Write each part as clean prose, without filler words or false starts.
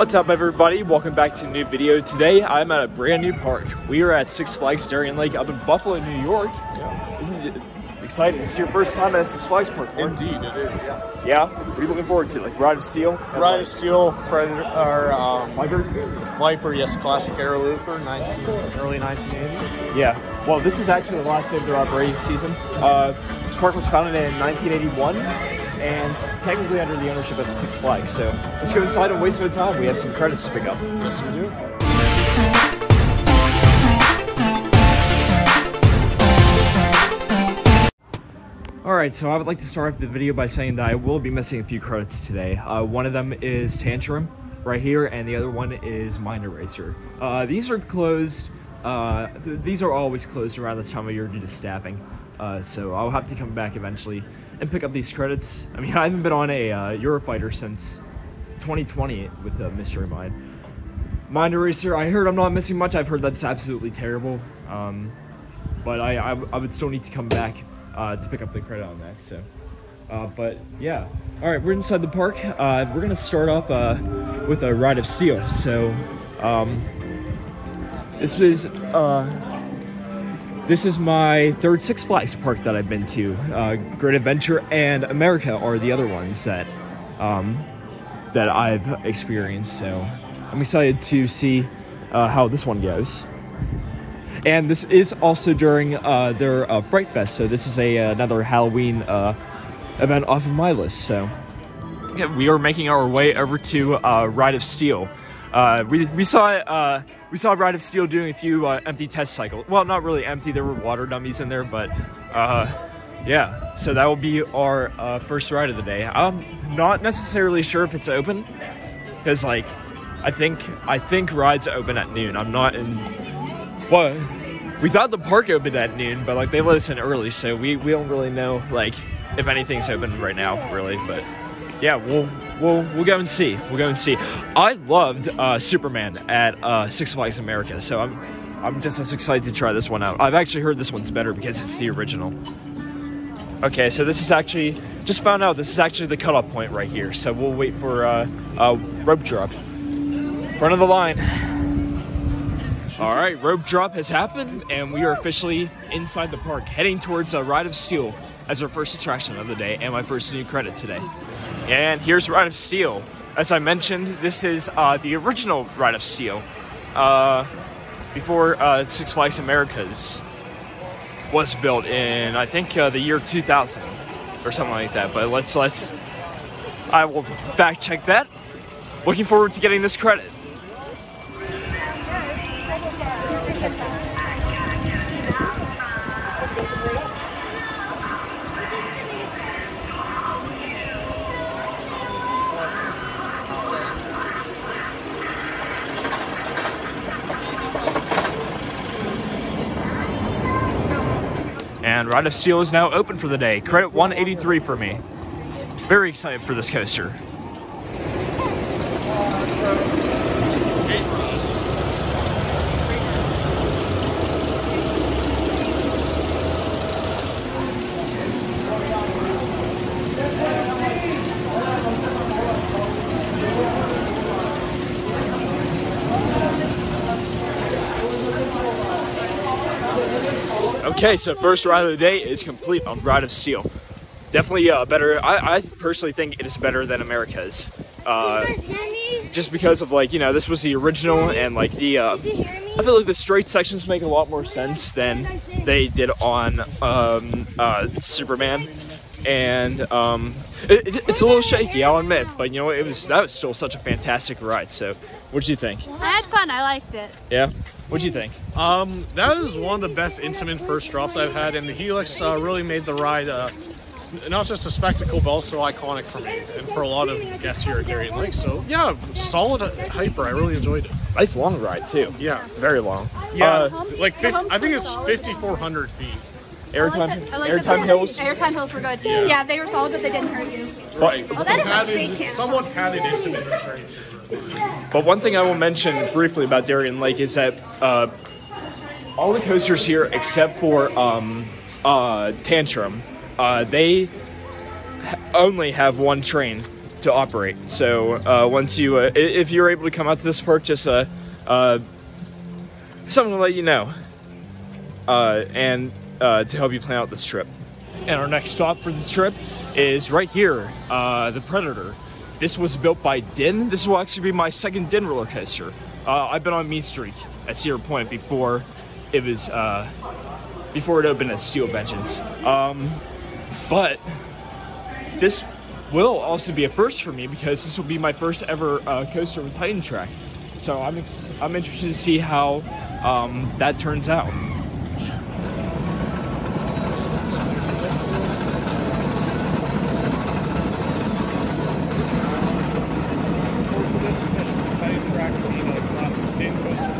What's up, everybody? Welcome back to a new video. Today I'm at a brand new park. We are at Six Flags Darien Lake up in Buffalo, New York. Yeah. Excited. It's your first time at Six Flags Park. Indeed, it is. Yeah. Yeah. What are you looking forward to? Like Ride of Steel? Ride of Steel, Predator, or Viper. Yes, classic air looper, early 1980s. Yeah. Well, this is actually the last day of their operating season. This park was founded in 1981. And technically under the ownership of Six Flags. So let's go inside and waste no time. We have some credits to pick up. Yes, we do. Alright, so I would like to start off the video by saying that I will be missing a few credits today. One of them is Tantrum, right here, and the other one is Mind Eraser. These are closed. These are always closed around this time of year due to staffing. So I'll have to come back eventually and pick up these credits. I mean, I haven't been on a Eurofighter since 2020 with Mystery Mind. Mind Eraser, I heard I'm not missing much. I've heard that's absolutely terrible. But I would still need to come back to pick up the credit on that. So, but yeah. All right, we're inside the park. We're gonna start off with a Ride of Steel. So, this is my third Six Flags park that I've been to. Great Adventure and America are the other ones that that I've experienced. So I'm excited to see how this one goes. And this is also during their Fright Fest. So this is another Halloween event off of my list. So yeah, we are making our way over to Ride of Steel. We saw Ride of Steel doing a few empty test cycles. Well, not really empty. There were water dummies in there, but yeah. So that will be our first ride of the day. I'm not necessarily sure if it's open, because like I think rides open at noon. I'm not in. Well, we thought the park opened at noon, but like they let us in early, so we don't really know like if anything's open right now, really, but. Yeah, we'll go and see. We'll go and see. I loved Superman at Six Flags America, so I'm just as excited to try this one out. I've actually heard this one's better because it's the original. Okay, so this is actually just found out. This is actually the cutoff point right here. So we'll wait for rope drop. Front of the line. All right, rope drop has happened, and we are officially inside the park, heading towards Ride of Steel as our first attraction of the day and my first new credit today. And here's Ride of Steel. As I mentioned, this is the original Ride of Steel. Before Six Flags America's was built in, I think, the year 2000 or something like that. But I will fact check that. Looking forward to getting this credit. And Ride of Steel is now open for the day. Credit 183 for me. Very excited for this coaster. Okay, so first ride of the day is complete on Ride of Steel. Definitely better. I personally think it is better than America's. Just because of like, you know, this was the original and like the, I feel like the straight sections make a lot more sense than they did on Superman. And it's a little shaky, I'll admit, but you know, that was still such a fantastic ride. So what'd you think? I had fun, I liked it. Yeah? What'd you think? That is one of the best intimate first drops I've had, and the Helix really made the ride not just a spectacle, but also iconic for me and for a lot of guests here at Darien Lake. So yeah, solid hyper. I really enjoyed it. Nice long ride too. Yeah, very long. Yeah, like 50, I think it's 5,400 feet. Airtime hills. Airtime hills were good. Yeah, they were solid, but they didn't hurt you. Right. Oh, that is a big camp. Somewhat padded intimate restraints. But one thing I will mention briefly about Darien Lake is that all the coasters here, except for Tantrum, they only have one train to operate. So once you, if you're able to come out to this park, just something to let you know, and to help you plan out this trip. And our next stop for the trip is right here, the Predator. This was built by Din. This will actually be my second Din roller coaster. I've been on Mean Streak at Cedar Point before it was before it opened as Steel Vengeance. But this will also be a first for me because this will be my first ever coaster with Titan Track. So I'm interested to see how that turns out. This is the Titan Track being a classic Din coaster.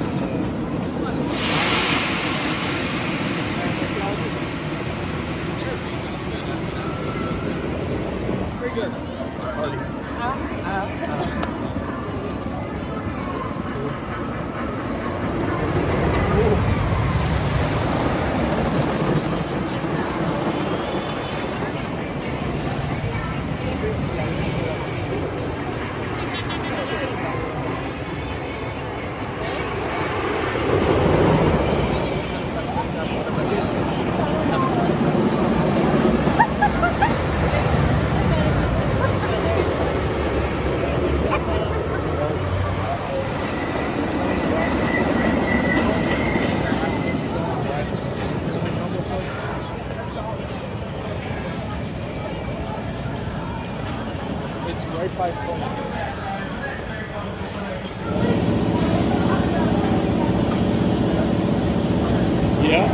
Very good. Right by its corner. Yeah.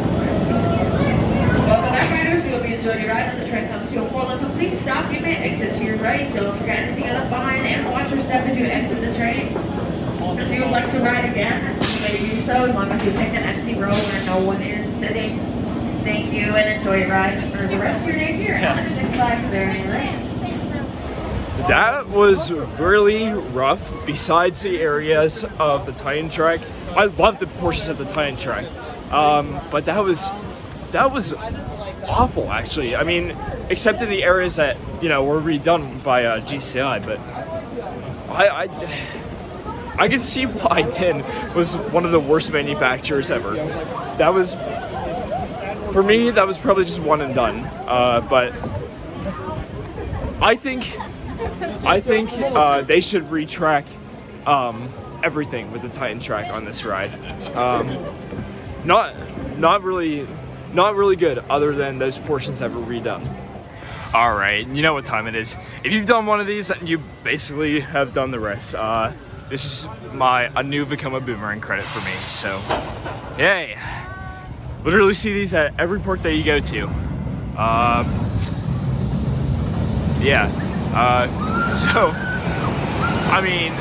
Welcome back, riders. We hope you enjoyed your ride. As the train comes to a full and complete stop, you may exit to your right. Don't forget anything left behind and watch your step as you exit the train. If you would like to ride again, you may do so as long as you pick an empty row where no one is sitting. Thank you and enjoy your ride for the rest of your day here at Six Flags Darien Lake. That was really rough. Besides the areas of the Titan Track, I love the portions of the Titan Track, but that was awful actually. I mean, except in the areas that were redone by GCI, but I can see why Din was one of the worst manufacturers ever. That was, for me, that was probably just one and done. But I think they should retrack everything with the Titan Track on this ride. Not really good, other than those portions that were redone. All right, you know what time it is. If you've done one of these, you basically have done the rest. This is a new Vekoma Boomerang credit for me. So, yay! Literally see these at every park that you go to. Yeah. So, I mean,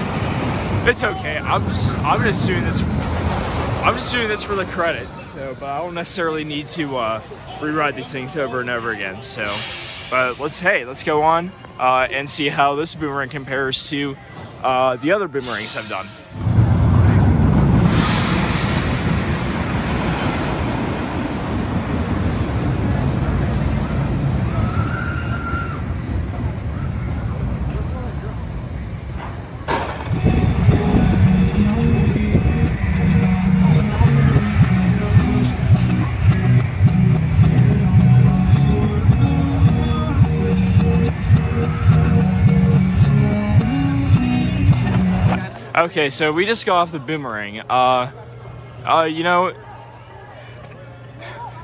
it's okay. I'm just doing this. I'm just doing this for the credit. So, but I don't necessarily need to rewrite these things over and over again. So, but let's go on and see how this boomerang compares to the other boomerangs I've done. Okay, so we just got off the boomerang. You know,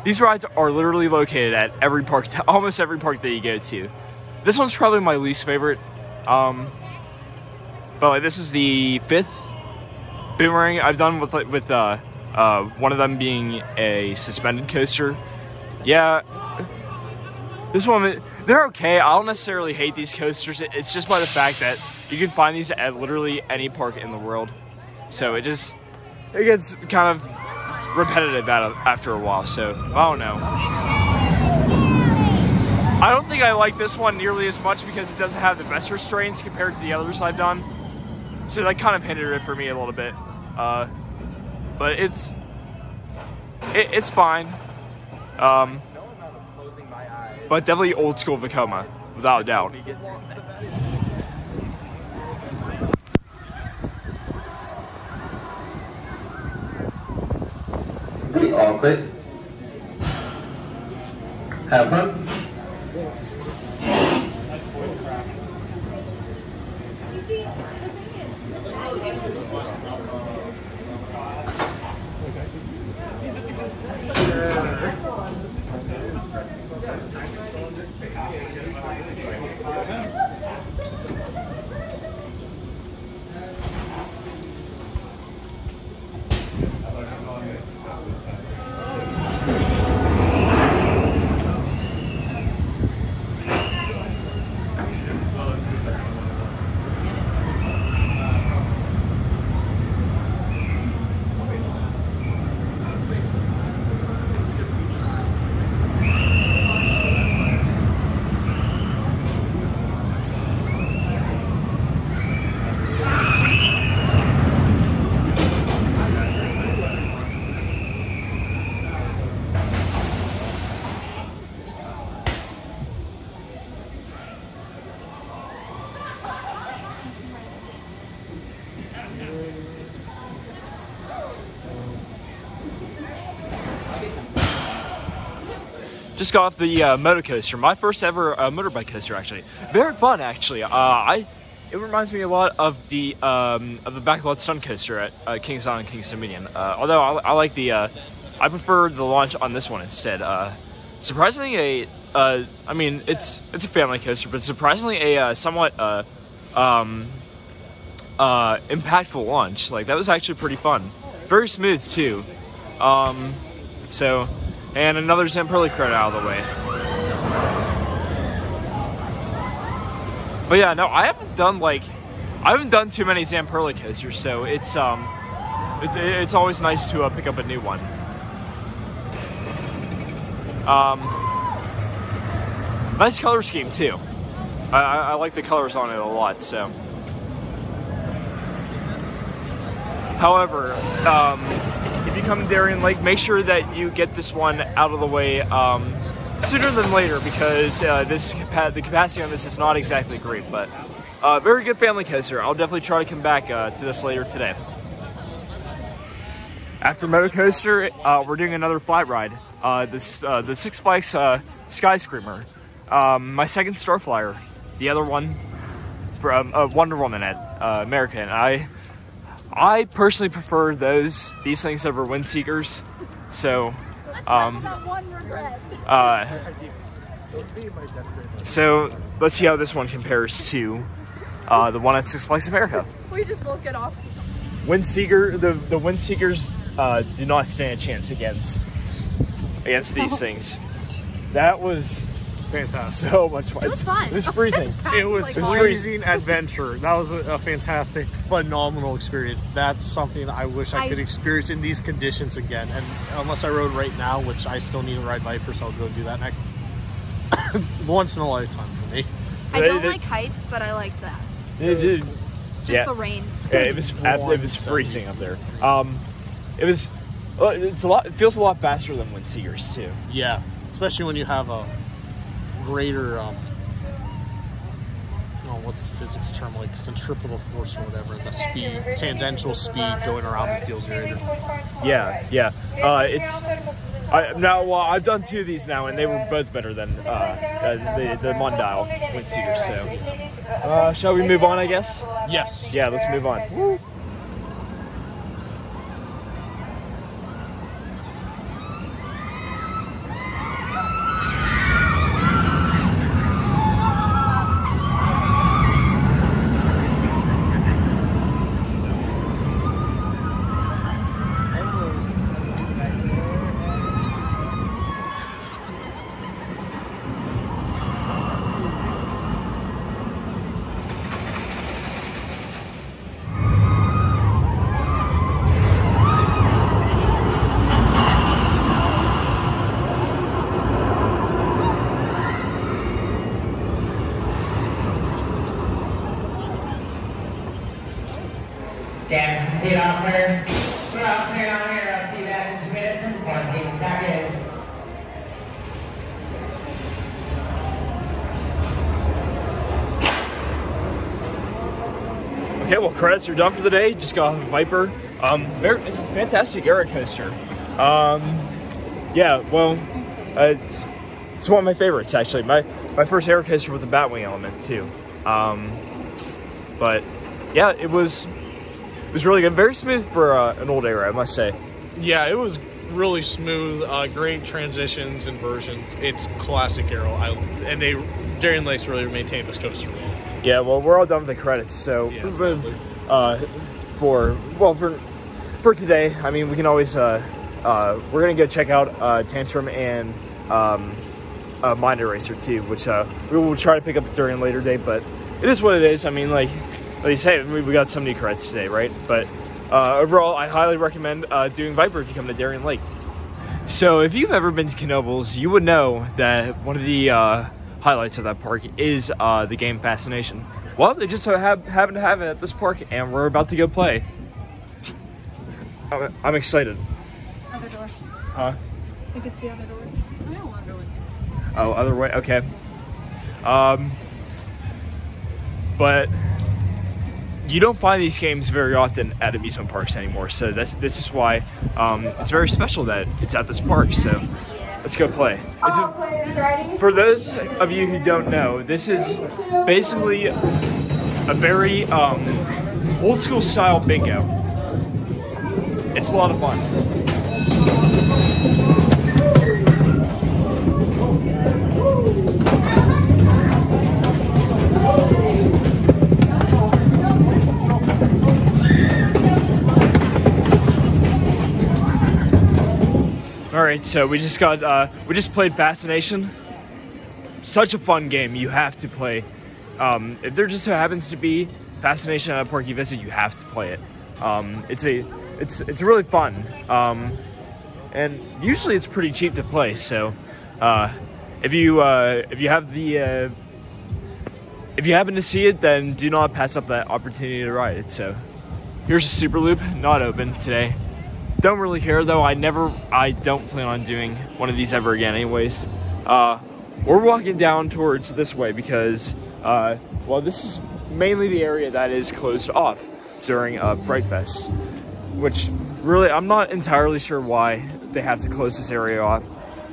these rides are literally located at every park, almost every park that you go to. This one's probably my least favorite. But like, this is the 5th boomerang I've done with one of them being a suspended coaster. Yeah, this one, they're okay. I don't necessarily hate these coasters. It's just by the fact that you can find these at literally any park in the world. So it gets kind of repetitive after a while. So I don't know. I don't think I like this one nearly as much because it doesn't have the best restraints compared to the others I've done. So that kind of hindered it for me a little bit. But it's fine. But definitely old school Vekoma, without a doubt. complete all clear. Have fun. Just got off the motor coaster, my first ever motorbike coaster, actually. Very fun, actually. It reminds me a lot of the backlot stun coaster at Kings Island, Kings Dominion. Although I like I prefer the launch on this one instead. Surprisingly, I mean it's a family coaster, but surprisingly a somewhat impactful launch. Like that was actually pretty fun, very smooth too. And another Zamperla credit out of the way. But yeah, no, I haven't done too many Zamperla coasters, so it's always nice to pick up a new one. Nice color scheme too. I like the colors on it a lot. So, however, if you come to Darien Lake, make sure that you get this one out of the way sooner than later, because the capacity on this is not exactly great, but very good family coaster. I'll definitely try to come back to this later today. After motor coaster, we're doing another flight ride. The Six Flags Sky Screamer, my second Starflyer, the other one from Wonder Woman at America, and I personally prefer these things over Windseekers. So, so let's see how this one compares to the one at Six Flags America. We just both get off. Windseeker, the Windseekers do not stand a chance against these things. That was fantastic. so much fun. It was fun. It was freezing. It was freezing adventure. That was a fantastic, phenomenal experience. That's something I wish I could experience in these conditions again. And unless I rode right now, which I still need to ride Viper, so I'll go do that next. Once in a lifetime for me. I don't like heights, but I like that. Just the rain. Yeah, it was freezing up there. It feels a lot faster than Windseekers too. Yeah, especially when you have a greater what's the physics term, like centripetal force or whatever, the speed, tangential speed going around it feels greater. Yeah. I've done two of these now, and they were both better than the Mondial Windseekers. So, shall we move on? I guess. Yes. Yeah, let's move on. Woo. Stand, lead off clear. Put off clear down here. I'll see you back in 2 minutes and 14 seconds. Okay, well, credits are done for the day. Just got off a Viper. Very fantastic aero coaster. Yeah, well, it's one of my favorites actually. My first air coaster with the Batwing element too. But yeah, it was really good. Very smooth for an old era, I must say. Yeah, it was really smooth. Great transitions, inversions. It's classic aero. And Darien Lakes really maintained this coaster. Yeah, well, we're all done with the credits, so Yeah, exactly. for today, I mean, we can always we're gonna go check out Tantrum and Mind Eraser too, which we will try to pick up during a later date, but it is what it is. I mean, like you say, we got so many credits today, right? But overall, I highly recommend doing Viper if you come to Darien Lake. So if you've ever been to Knoebels, you would know that one of the highlights of that park is the game Fascination. Well, they just happen to have it at this park, and we're about to go play. I'm excited. Other door. Huh? I think it's the other door. I don't want to go in. Oh, other way? Okay. But you don't find these games very often at amusement parks anymore, so this is why it's very special that it's at this park. So let's go play. For those of you who don't know, this is basically a very old school style bingo. It's a lot of fun. All right, so we just played Fascination. Such a fun game. You have to play. If there just so happens to be Fascination at a park you visit, you have to play it. It's really fun. And usually it's pretty cheap to play. So if you happen to see it, then do not pass up that opportunity to ride it. So here's a Super Loop, not open today. Don't really care though. I don't plan on doing one of these ever again anyways. We're walking down towards this way because well, this is mainly the area that is closed off during Fright Fest, which really I'm not entirely sure why they have to close this area off.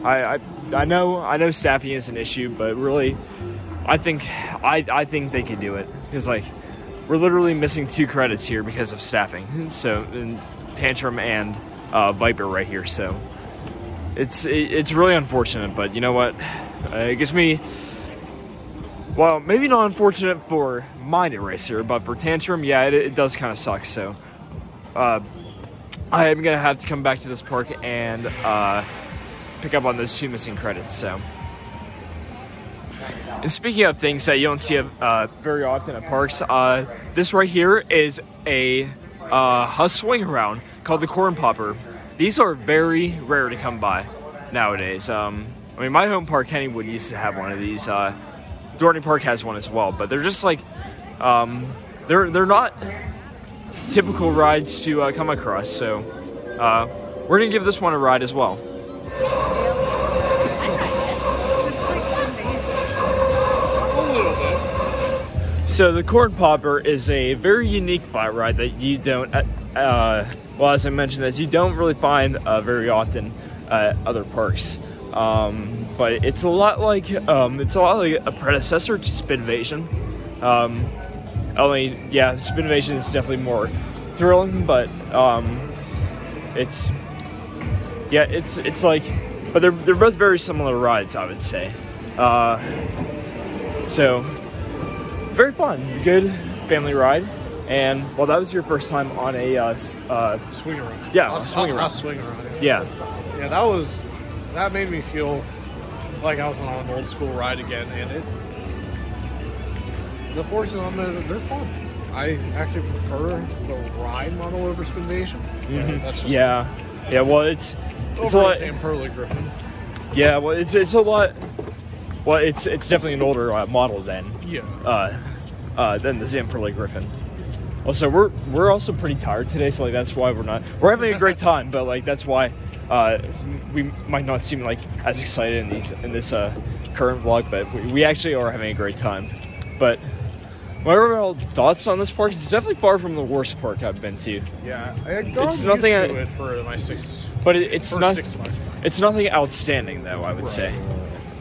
I know staffing is an issue, but really I think they can do it because like we're literally missing 2 credits here because of staffing. So Tantrum and Viper right here, so it's really unfortunate, but you know what, it gives me, well, maybe not unfortunate for Mind Eraser, but for Tantrum, yeah, it does kind of suck. So I am gonna have to come back to this park and pick up on those 2 missing credits. So, and speaking of things that you don't see very often at parks, this right here is a swing around called the Corn Popper. These are very rare to come by nowadays. I mean, my home park, Kennywood, used to have one of these. Dorney Park has one as well, but they're just like, they're not typical rides to come across. So we're gonna give this one a ride as well. So the Corn Popper is a very unique flat ride that you don't, well, as I mentioned, you don't really find very often at other parks. But it's a lot like a predecessor to Spin Invasion. Only, yeah, Spin Invasion is definitely more thrilling, but it's like, but they're both very similar rides, I would say. So very fun, good family ride. And well, that was your first time on a swing around. Yeah, swing around. Yeah. Yeah, that made me feel like I was on an old school ride again, and the forces on it, they're fun. I actually prefer the ride model over Spin Invasion. Mm-hmm. Yeah, well, it's a lot. Sam Pearly Griffin. Yeah, well, it's a lot. Well, it's definitely an older model than the Sam Pearly Griffin. Also, we're also pretty tired today, so like that's why we're having a great time, but like that's why we might not seem like as excited in this current vlog, but we actually are having a great time. But My overall thoughts on this park, it's definitely far from the worst park I've been to. Yeah, it's nothing used to it for my Six Flags. It's nothing outstanding though, I would say.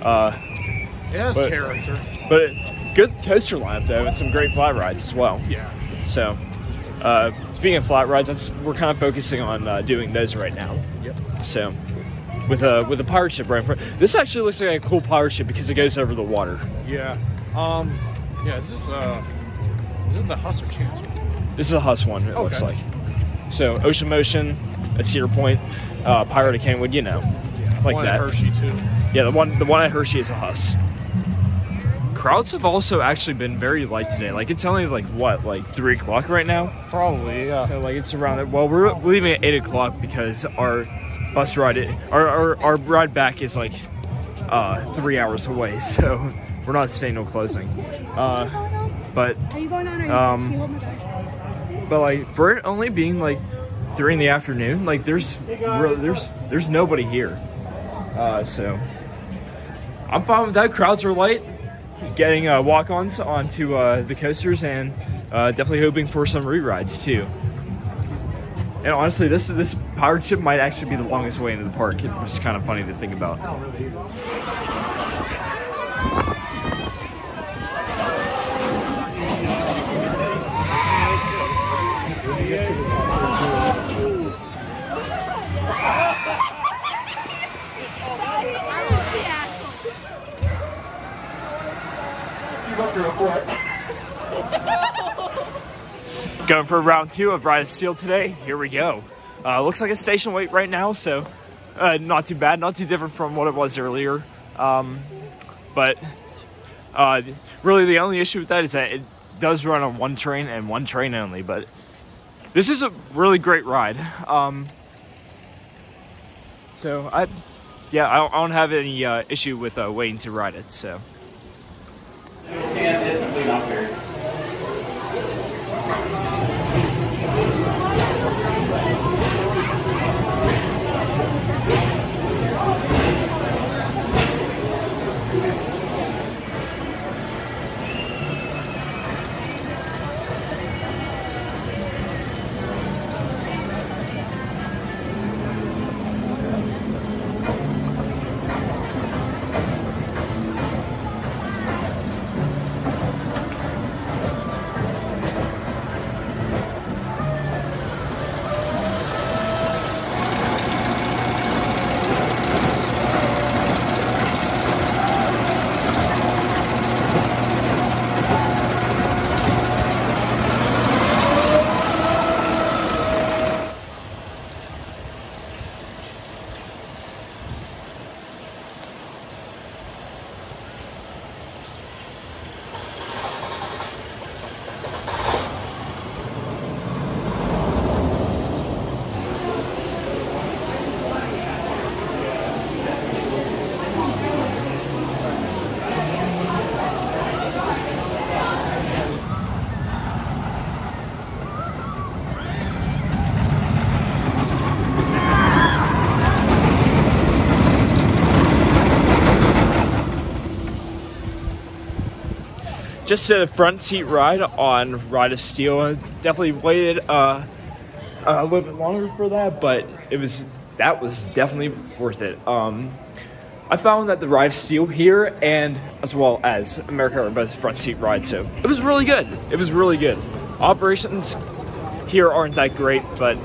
It has character. But good coaster lineup though, and some great flat rides as well. Yeah. So, speaking of flat rides, we're kind of focusing on doing those right now. Yep. So, with a pirate ship right in front. This actually looks like a cool pirate ship because it goes over the water. Yeah. Yeah. Is this the Huss or Chance one? This is a Huss one. It looks like. So, Ocean Motion at Cedar Point, Pirate of Kenwood, you know, like one that. At Hershey too. Yeah, the one at Hershey is a Huss. Crowds have also actually been very light today. Like, it's only like what, like 3 o'clock right now? Probably, yeah. So like it's around it. Well, we're leaving at 8 o'clock because our bus ride, our ride back is like 3 hours away. So we're not staying till closing. But like for it only being like 3 in the afternoon, like there's nobody here. So I'm fine with that. Crowds are light. Getting walk-ons onto the coasters, and definitely hoping for some re-rides too. And honestly, this pirate ship might actually be the longest way into the park, which is kind of funny to think about. Going for round 2 of Ride of Steel today. Here we go. Looks like a station wait right now, so not too bad, not too different from what it was earlier. But really the only issue with that is that it does run on one train and one train only, but this is a really great ride. So I don't have any issue with waiting to ride it, so. Just a front seat ride on Ride of Steel. Definitely waited a little bit longer for that, but that was definitely worth it. I found that the Ride of Steel here and as well as America are both front seat rides, so it was really good. It was really good. Operations here aren't that great, but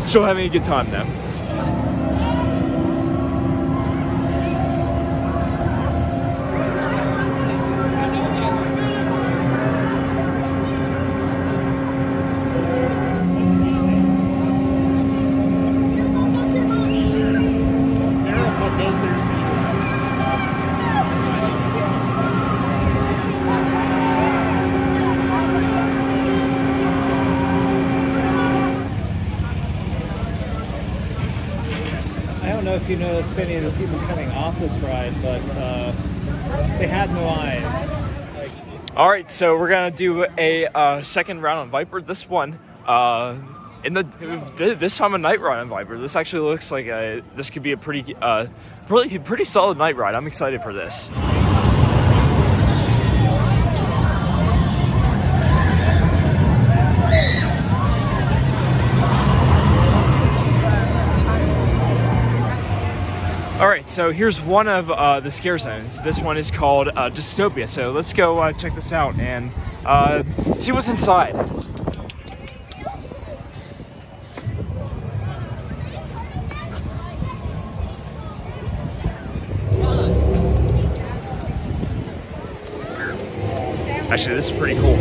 still having a good time though. If you noticed any of the people coming off this ride, but they had no eyes. All right, so we're gonna do a second round on Viper. This one, this time a night ride on Viper. This actually looks like this could be a pretty solid night ride. I'm excited for this. All right, so here's one of the scare zones. This one is called Dystopia. So let's go check this out and see what's inside. Actually, this is pretty cool.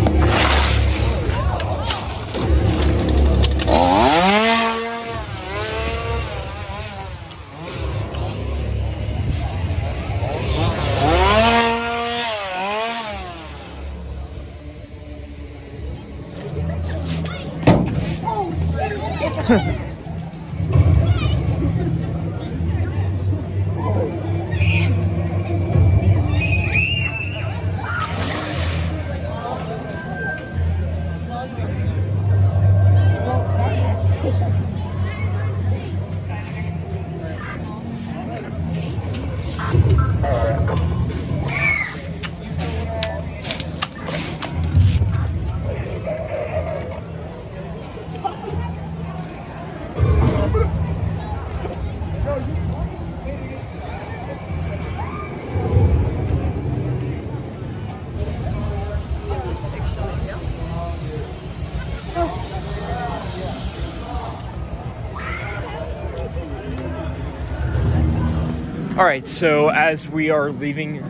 All right, so as we are leaving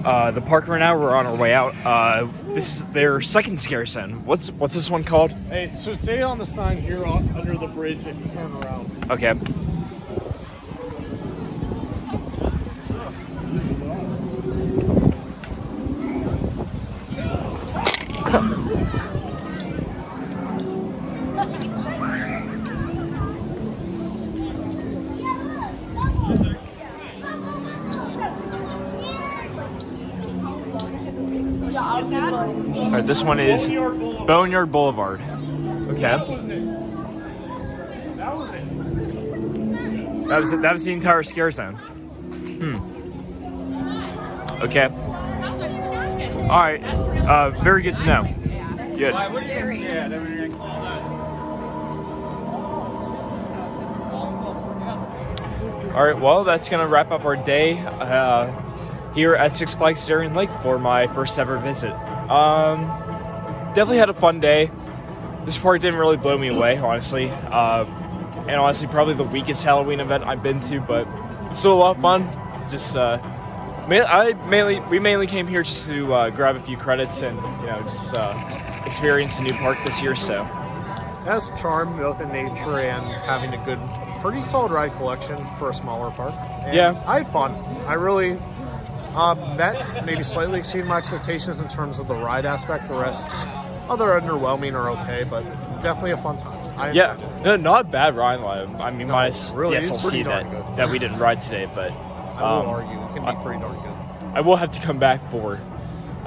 the park right now, we're on our way out. This is their second scare zone. What's this one called? Hey, so say on the sign here under the bridge if you turn around. Okay. All right, this one is Boneyard Boulevard. Okay. That was it. That was the entire scare zone. Okay. All right. Very good to know. Good. All right. Well, that's gonna wrap up our day here at Six Flags Darien Lake for my first ever visit. Definitely had a fun day. This park didn't really blow me away, honestly. And honestly, probably the weakest Halloween event I've been to, but still a lot of fun. Just we mainly came here just to grab a few credits and just experience a new park this year. So It has charm both in nature and having a good, pretty solid ride collection for a smaller park. And yeah, I had fun. I really that maybe slightly exceeded my expectations in terms of the ride aspect. The rest, other underwhelming or okay, but definitely a fun time. No, not a bad ride. I mean, minus really, the SLC that we didn't ride today, but I will argue it can be pretty darn good. I will have to come back for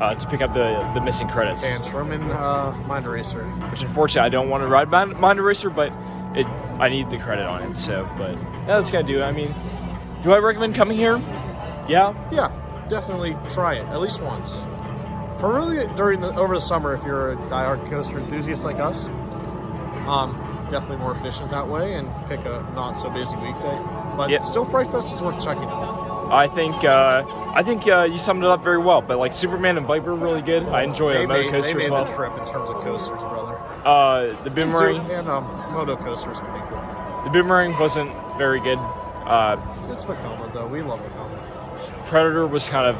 to pick up the missing credits. And Sherman Mind Eraser, which unfortunately I don't want to ride Mind Eraser, but I need the credit on it. So, but yeah, that's gonna do it. I mean, do I recommend coming here? Yeah. Yeah, definitely try it at least once. For really over the summer, if you're a diehard coaster enthusiast like us, definitely more efficient that way, and pick a not so busy weekday. But still, Fright Fest is worth checking out. I think you summed it up very well. But like Superman and Viper are really good. I enjoy a moto coaster as well. They made the trip in terms of coasters, brother. The Boomerang and moto coaster is pretty cool. The Boomerang wasn't very good. It's Vekoma though. We love Vekoma. Predator was kind of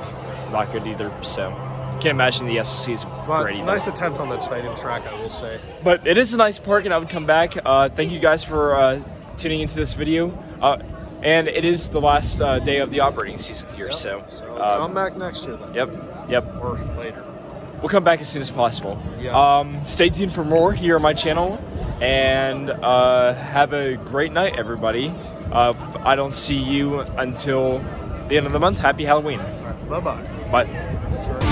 not good either. So can't imagine the SLC is great either. Nice attempt on the Titan track, I will say. But it is a nice park, and I would come back. Thank you guys for tuning into this video. And it is the last day of the operating season here, so come back next year then. Yep. Or later. We'll come back as soon as possible. Yeah. Stay tuned for more here on my channel, and have a great night, everybody. If I don't see you until the end of the month, happy Halloween. All right, bye-bye. Bye.